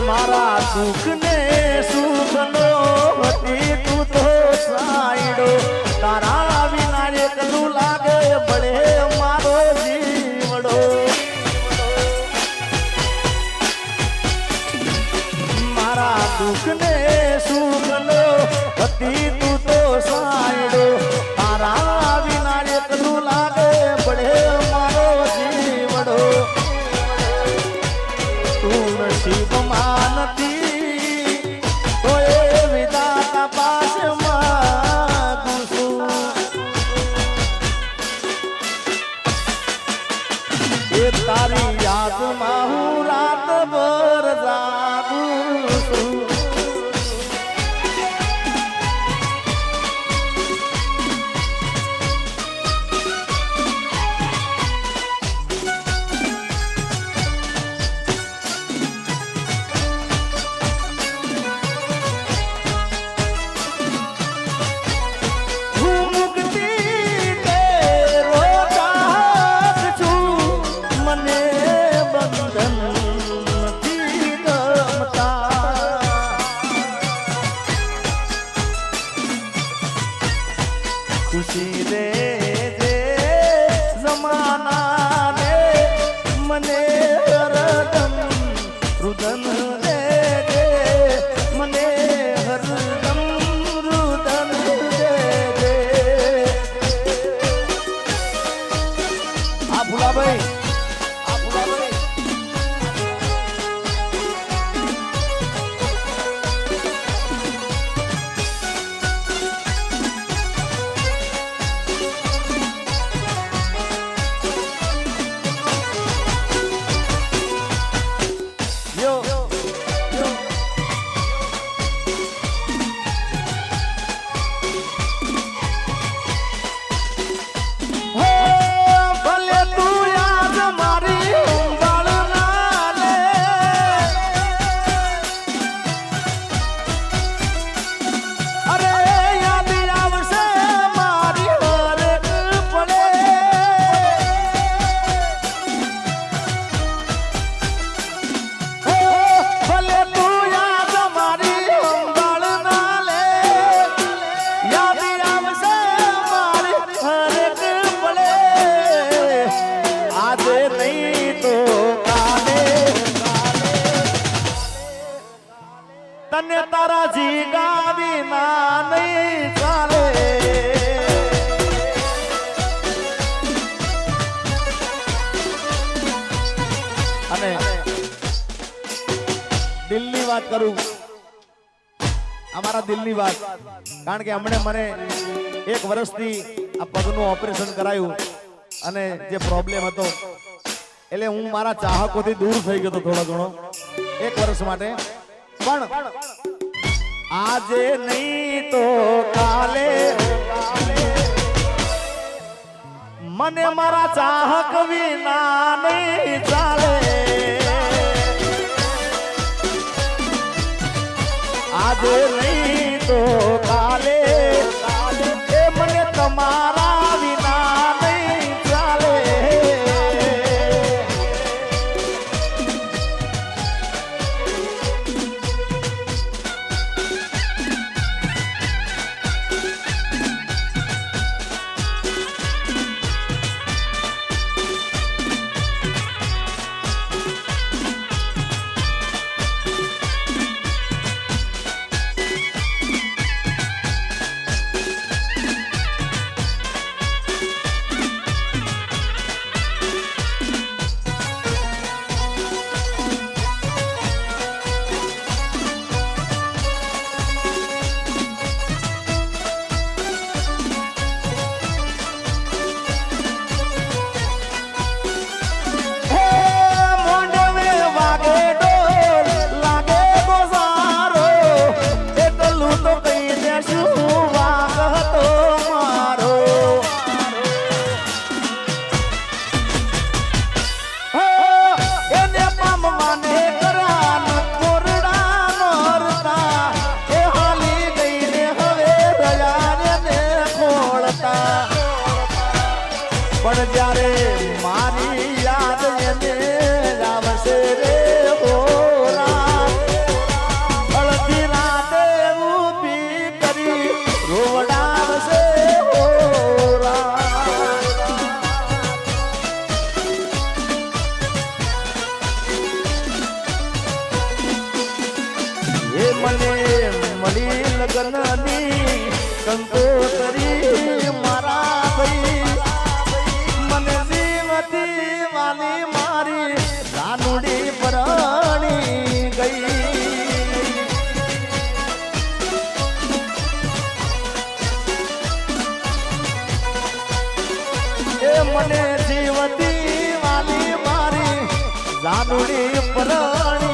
મારા દુઃખ ને સુખનો હતી તું તો સાઈડો તારા વિના એકલું લાગે બળે મારો જીવડો મારા દુઃખ ને સુખનો હતી તું તો સાઈડો તારા વિના એકલું લાગે બળે મારો જીવડો તું નસીબ માનતી તો એ વિધાતા પાસે માગું છું એ તારી યાદમાં હું રાતભર જાગું છું ખુશી દે જે જમાના ને મને હરદમ રુદન દે જે મને હરદમ રુદન દે જે આ ભુલાભાઈ તને તારા જીગા વિના નહીં ચાલે અને દિલની વાત કરું અમારા દિલની વાત કારણ કે હમણે મને 1 વર્ષથી આ પગનું ઓપરેશન કરાયું અને જે પ્રોબ્લેમ હતો એટલે હું મારા ચાહકોથી દૂર થઈ ગયો થોડો ઘણો 1 વર્ષ માટે પણ આજે નહીં તો કાલે મને મારા ચાહક વિના નહીં ચાલે આજે નહીં તો કાલે એ મને તમારા વિના નહીં ચાલે મળી લગનની કંકોતરી મારા ભાઈ મને જીવતી વાલી મારી રાનુડી પરણી ગઈ એ મને જીવતી વાલી મારી રાનુડી પરણી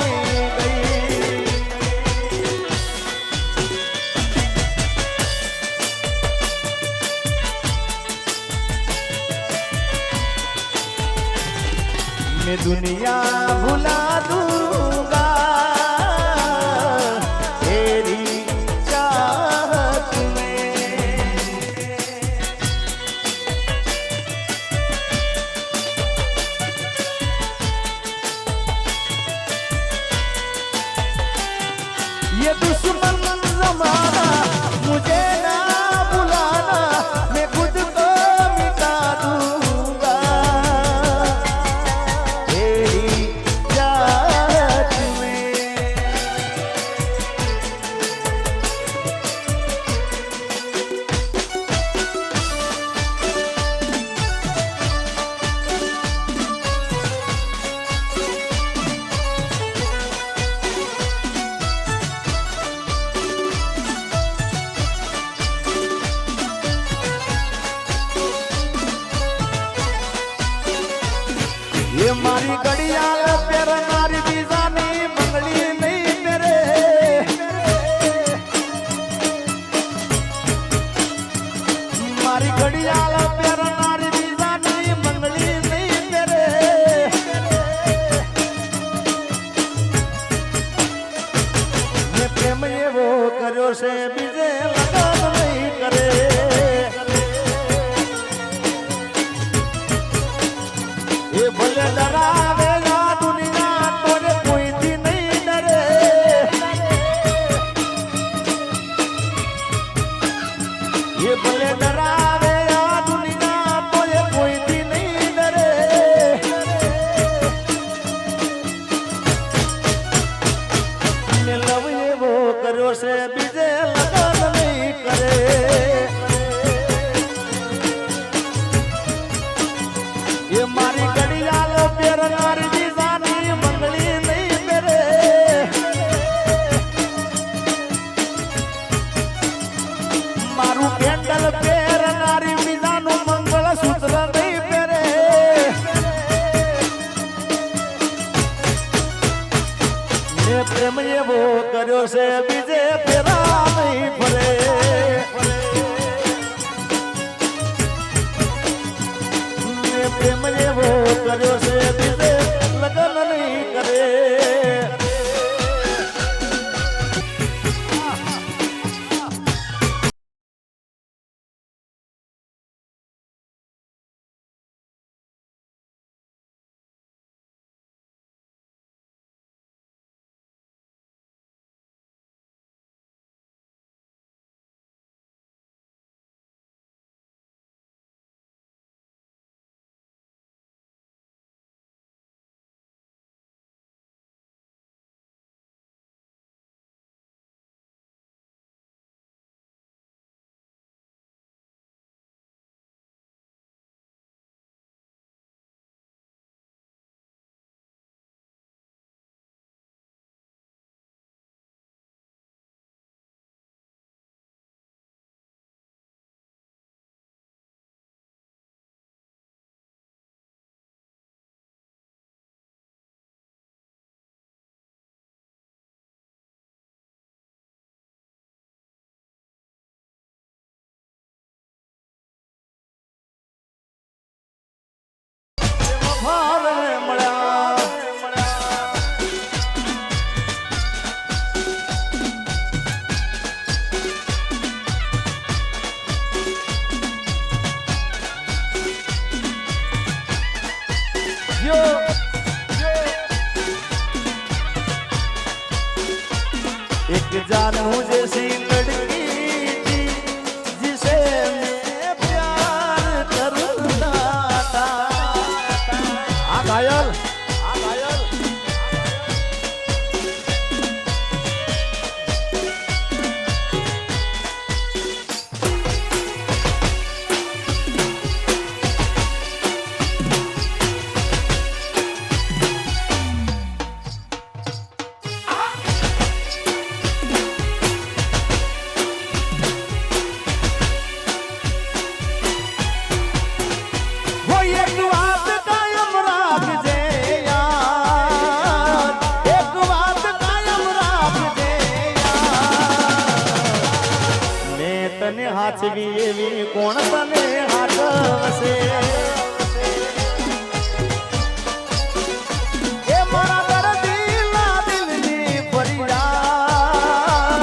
मैं दुनिया भुला दूंगा तेरी चाहत में ये दुश्मन ज़माना मुझे ना बुलाना मैं खुद को मिटा दूंगा ये मारी घड़ियाल प्यार नारी दीवानी मंगली नहीं मेरे मारी घड़ियाल प्यार नारी दीवानी मंगली नहीं मेरे ये प्रेम ये वो करो से बीजे लगन नहीं करे भले डरावेगा दुनिया तोरे कोई दी नहीं डरे ये भले डरावेगा दुनिया तोरे कोई दी नहीं डरे ने लव ये वो करो से बीजे लगन नहीं करे ये मारी घड़ियाल प्यार नारी दीवानी मंगली नहीं मेरे मारू कैंडल प्यार नारी बीजानु मंगल सूत्र नहीं मेरे ये प्रेम ये वो करो से बीजे फेरा नहीं फरे प्रेम ये वो करो से दिले लगन नहीं करे एक जानू जैसी लड़की थी जिसे मैं प्यार करता था। आ घायल હાચવી એવી કોણ તને હાચવશે એ મારા દર્દીના દિલની ફરિયાદ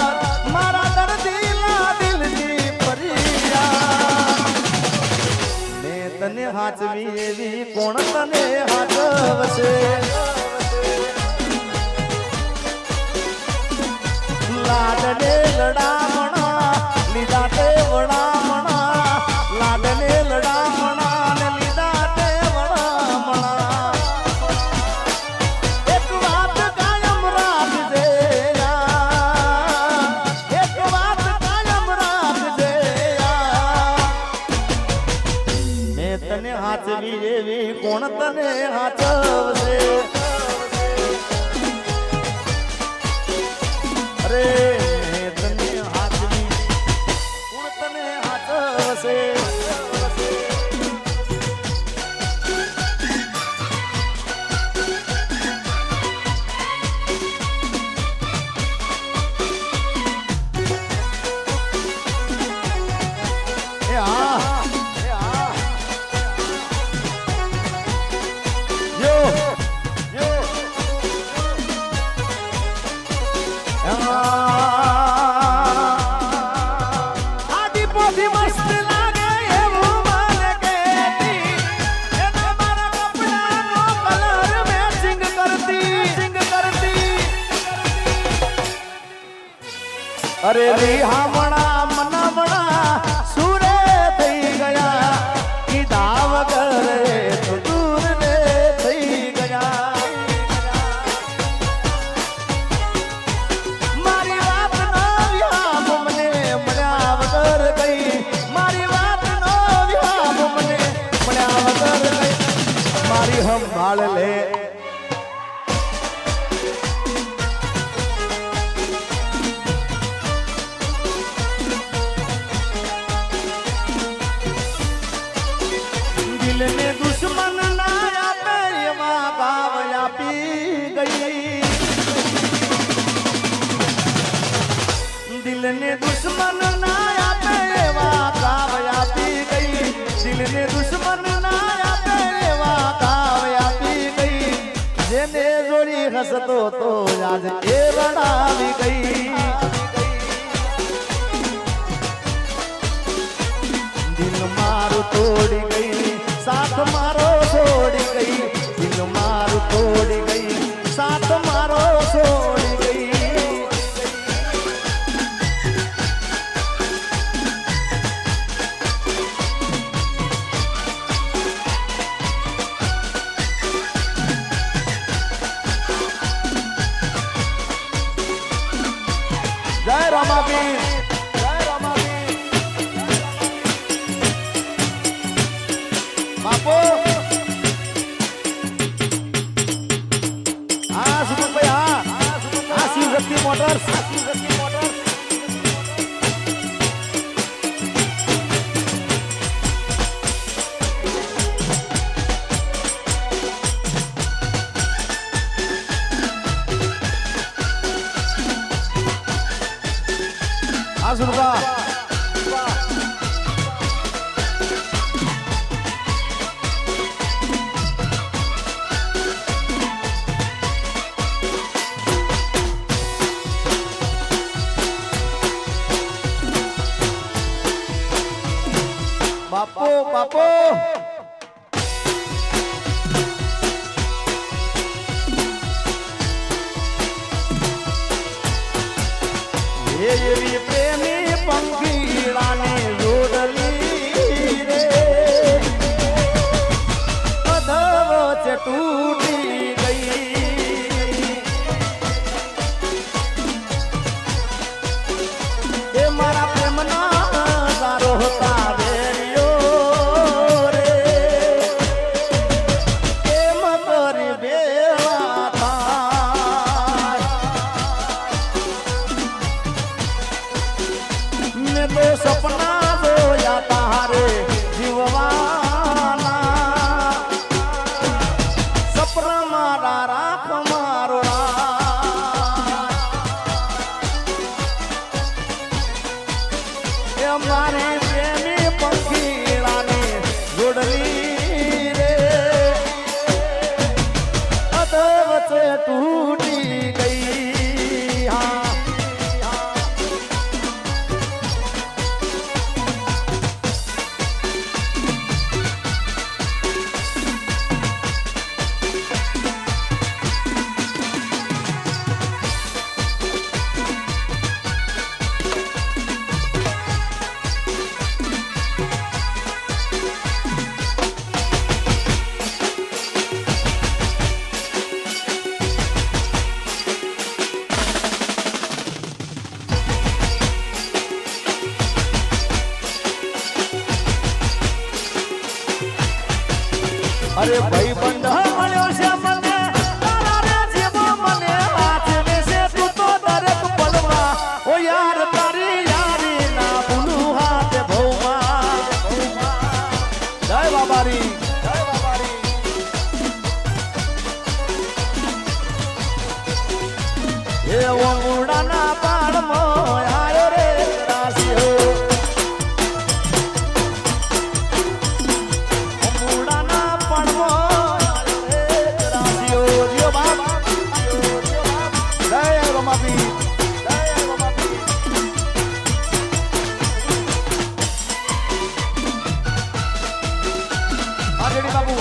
મારા દર્દીના દિલની ફરિયાદ મેં તને હાચવી એવી કોણ તને હાચવશે લાડને લડામણા લીધા તે વડામણા લાડને લડામણા ને લીધા તે વડામણા એક વાત કાયમ રાખજે એક વાત કાયમ રાખજે મેં તને હાચવી એવી કોણ તને હાચવશે અરે તને હાચવી કોણ તને હાચવશે એ હા અરે રિહામણા મનામણા સુરે થઈ ગયા કીધા વગર તો દૂર ને થઈ ગયા મારી વાત નો વ્યાપ મને મળ્યા વગર ગઈ મારી વાત નો વ્યાપ મને મળ્યા વગર ગઈ મારી સંભાળ લે દિલને દુશ્મન ના આપે એવા ગાવ આપી ગઈ દિલને દુશ્મન ના આપે એવા ગાવ આપી ગઈ દિલને દુશ્મન ના આપે એવા ગાવ આપી ગઈ જેને જોડી હસતો તો આજ એ રડાવી ગઈ દિલ મારું તોડી ગઈ साथ मारो छोड़ी गई दिल मारू तोड़ी गई साथ मारो छोड़ी गई जय रामापीर बापू हाँ सुमन भाई हाँ शिव शक्ति मोटर्स हाँ सुनता बापो बापो ये प्रेमी पंखीड़ा ने जोड़ली रे अधव से टूटी गई ये मारा प्रेम ना सारो होता અરે ભાઈ બંધ મળ્યો છે મને તારા રે જીવો મને વાંચવે છે તું તો દરેક પલમાં ઓ યાર તારી યારી ના ભૂલું હાથે ભૌમાં જય બાબારી એ ઓંગુડાના પાળમાં આયો રે રાશિયો ઓંગુડાના પાળમાં આયો રે રાશિયો જીઓ બાપ જય રમાપી જય રમાપી આ જેડી બાબુ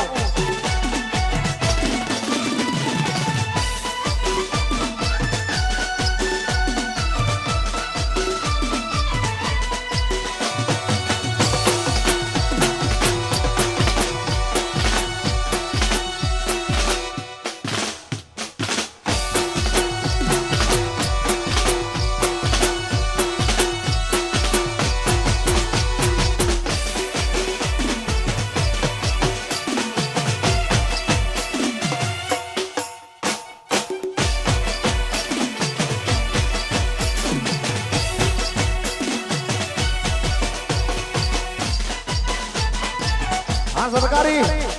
सरकारी